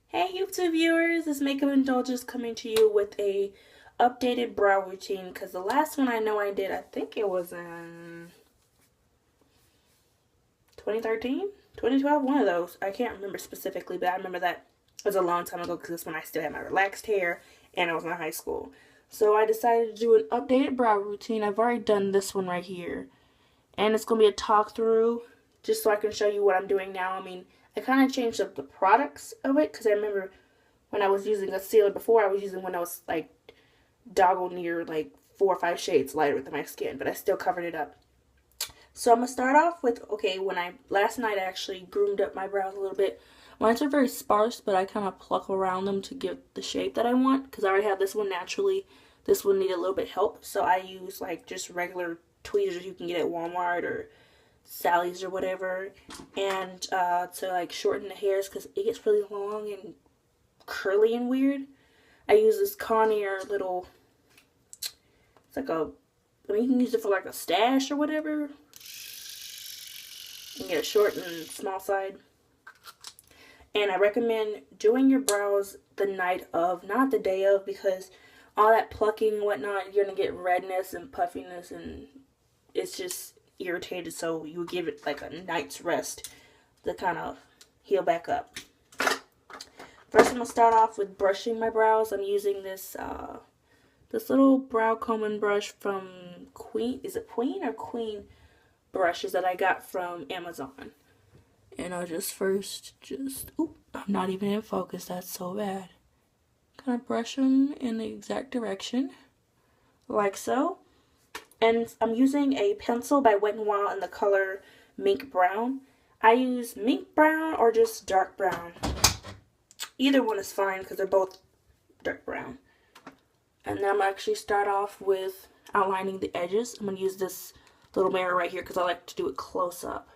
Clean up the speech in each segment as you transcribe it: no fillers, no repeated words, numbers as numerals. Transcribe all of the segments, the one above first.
Hey YouTube viewers, this Makeup Indulgence coming to you with a updated brow routine because the last one I know I did, I think it was in 2013, 2012, one of those. I can't remember specifically, but I remember that it was a long time ago because that's when I still had my relaxed hair and I was in high school. So I decided to do an updated brow routine. I've already done this one right here. And it's going to be a talk through just so I can show you what I'm doing now. I mean, I kind of changed up the products of it because I remember when I was using a concealer before, I was using when I was like doggle near like 4 or 5 shades lighter than my skin, but I still covered it up. So I'm gonna start off with when I last night I actually groomed up my brows a little bit. Mine are very sparse, but I kind of pluck around them to give the shape that I want because I already have this one naturally. This one needed a little bit help, so I use like just regular tweezers you can get at Walmart or Sally's or whatever, and to like shorten the hairs because it gets really long and curly and weird. I use this Conair little, it's like you can use it for like a stash or whatever. You can get a short and small side. And I recommend doing your brows the night of, not the day of, because all that plucking and whatnot, you're going to get redness and puffiness and it's just irritated. So you give it like a night's rest to kind of heal back up. First, I'm gonna start off with brushing my brows. I'm using this little brow combing brush from Queen. Is it Queen or Queen brushes that I got from Amazon? And I'll ooh, I'm not even in focus. That's so bad. Kind of brush them in the exact direction, like so. And I'm using a pencil by Wet n Wild in the color Mink Brown. I use Mink Brown or just dark brown. Either one is fine because they're both dark brown. And then I'm going to actually start off with outlining the edges. I'm going to use this little mirror right here because I like to do it close up.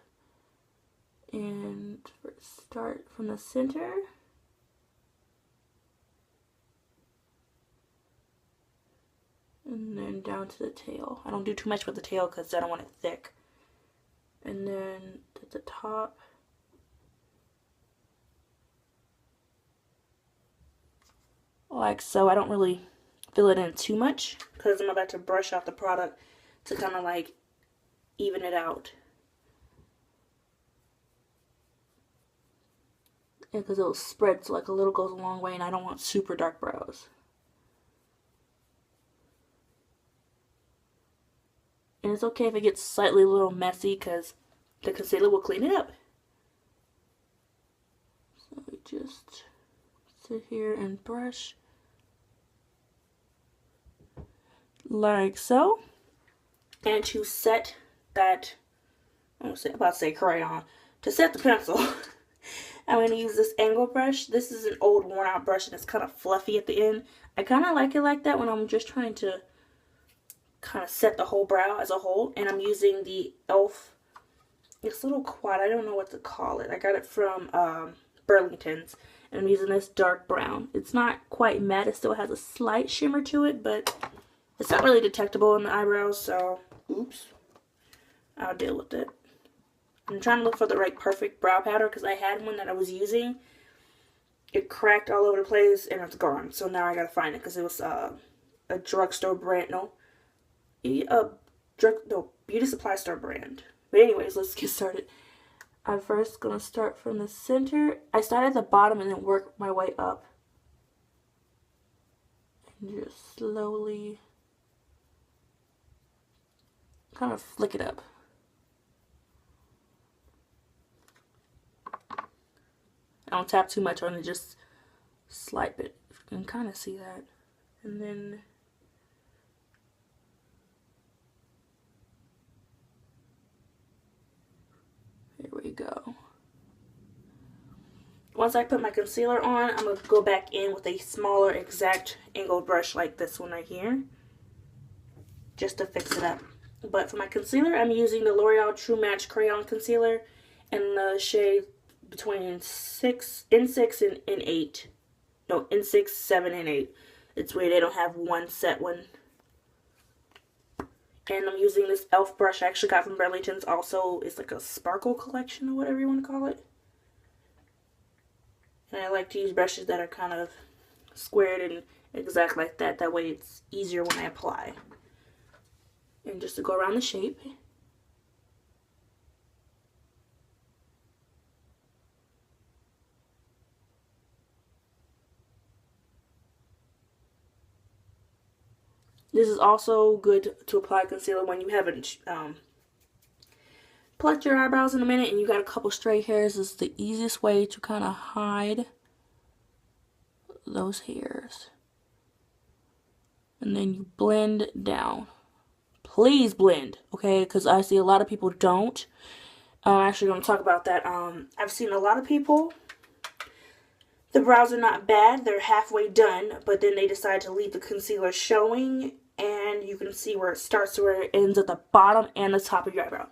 And start from the center. And then down to the tail. I don't do too much with the tail because I don't want it thick. And then to the top. Like so. I don't really fill it in too much because I'm about to brush out the product to kind of like even it out. And because it'll spread, so like a little goes a long way and I don't want super dark brows. And it's okay if it gets slightly a little messy because the concealer will clean it up. So we just sit here and brush like so. And to set that, I'm about to say crayon, to set the pencil, I'm going to use this angle brush. This is an old worn out brush and it's kind of fluffy at the end. I kind of like it like that when I'm just trying to kind of set the whole brow as a whole. And I'm using the e.l.f. this little quad, I don't know what to call it. I got it from Burlington's. And I'm using this dark brown. It's not quite matte. It still has a slight shimmer to it, but it's not really detectable in the eyebrows, so oops. I'll deal with it. I'm trying to look for the right perfect brow powder because I had one that I was using. It cracked all over the place and it's gone. So now I gotta find it because it was a drugstore brand. No, beauty supply store brand. But anyways, let's get started. I'm first gonna start from the center. I start at the bottom and then work my way up. And just slowly kind of flick it up. I don't tap too much on it, just swipe it. If you can kind of see that. And then here we go. Once I put my concealer on, I'm going to go back in with a smaller exact angled brush like this one right here. Just to fix it up. But for my concealer, I'm using the L'Oreal True Match Crayon Concealer in the shade between N6 and 8. No, N6, 7, and 8. It's weird they don't have one set one. And I'm using this e.l.f. brush I actually got from Burlington's. Also, it's like a sparkle collection or whatever you want to call it. And I like to use brushes that are kind of squared and exact like that. That way it's easier when I apply. And just to go around the shape. This is also good to apply concealer when you haven't plucked your eyebrows in a minute and you got a couple stray hairs. This is the easiest way to kind of hide those hairs. And then you blend down. Please blend, okay? Because I see a lot of people don't. I'm actually going to talk about that. I've seen a lot of people, the brows are not bad. They're halfway done, but then they decide to leave the concealer showing, and you can see where it starts to where it ends at the bottom and the top of your eyebrow.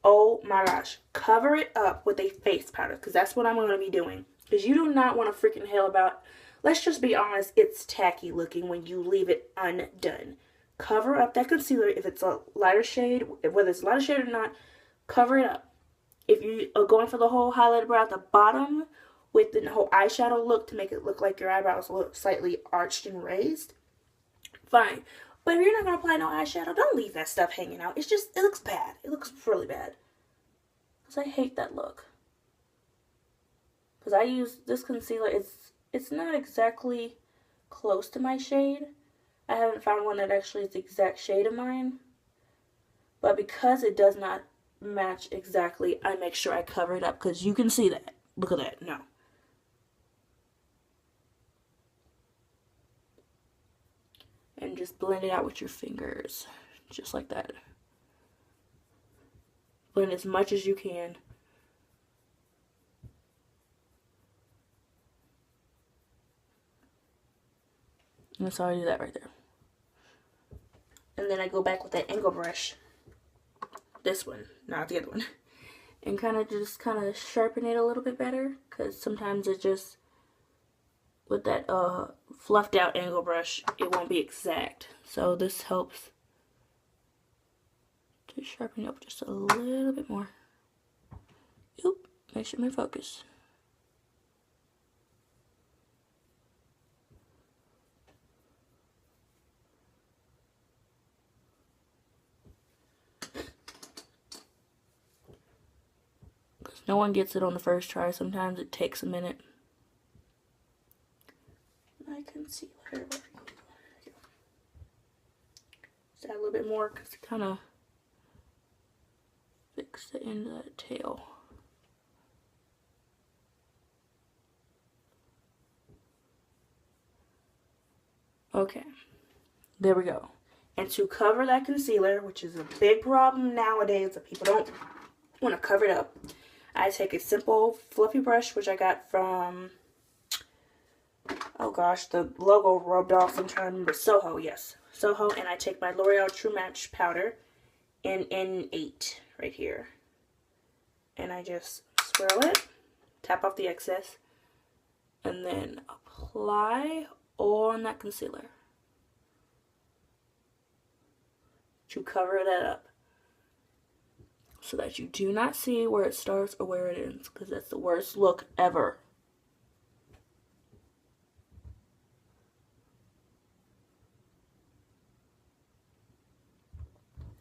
Oh my gosh. Cover it up with a face powder, because that's what I'm going to be doing. Because you do not want to freaking hell about, let's just be honest, it's tacky looking when you leave it undone. Cover up that concealer. If it's a lighter shade, whether it's a lighter shade or not, cover it up. If you are going for the whole highlighted brow at the bottom with the whole eyeshadow look to make it look like your eyebrows look slightly arched and raised, fine. But if you're not going to apply no eyeshadow, don't leave that stuff hanging out. It's just, it looks bad. It looks really bad. Because I hate that look. Because I use this concealer, it's not exactly close to my shade. I haven't found one that actually is the exact shade of mine. But because it does not match exactly, I make sure I cover it up. Because you can see that. Look at that. No. And just blend it out with your fingers. Just like that. Blend as much as you can. That's how I do that right there. And then I go back with that angle brush. This one, not the other one. And kind of sharpen it a little bit better. Because sometimes it just, with that fluffed out angle brush, it won't be exact. So this helps to sharpen it up just a little bit more. Oop, make sure my focus. No one gets it on the first try. Sometimes it takes a minute. My concealer. Just add a little bit more because it kind of fix the end of that tail. Okay. There we go. And to cover that concealer, which is a big problem nowadays that people don't want to cover it up, I take a simple fluffy brush, which I got from, oh gosh, the logo rubbed off. I'm trying to remember. Soho, yes. Soho. And I take my L'Oreal True Match powder in N8 right here. And I just swirl it, tap off the excess, and then apply on that concealer to cover that up. So that you do not see where it starts or where it ends. Because that's the worst look ever.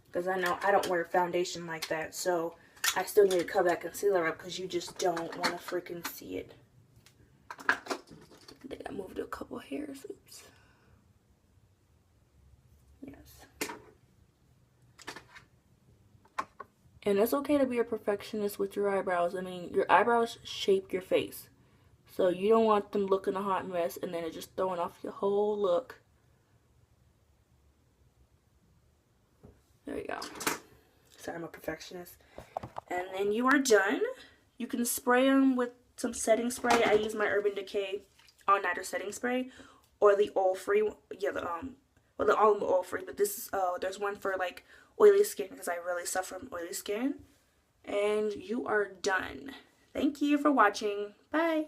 Because I know I don't wear foundation like that. So I still need to cover that concealer up. Because you just don't want to freaking see it. I think I moved a couple hairs. Oops. Yes. And it's okay to be a perfectionist with your eyebrows. I mean, your eyebrows shape your face. So you don't want them looking a hot mess and then it just throwing off your whole look. There you go. Sorry, I'm a perfectionist. And then you are done. You can spray them with some setting spray. I use my Urban Decay All Nighter setting spray. Or the oil free. Yeah, well, the all oil free. But this is, there's one for like oily skin because I really suffer from oily skin. And you are done. Thank you for watching. Bye.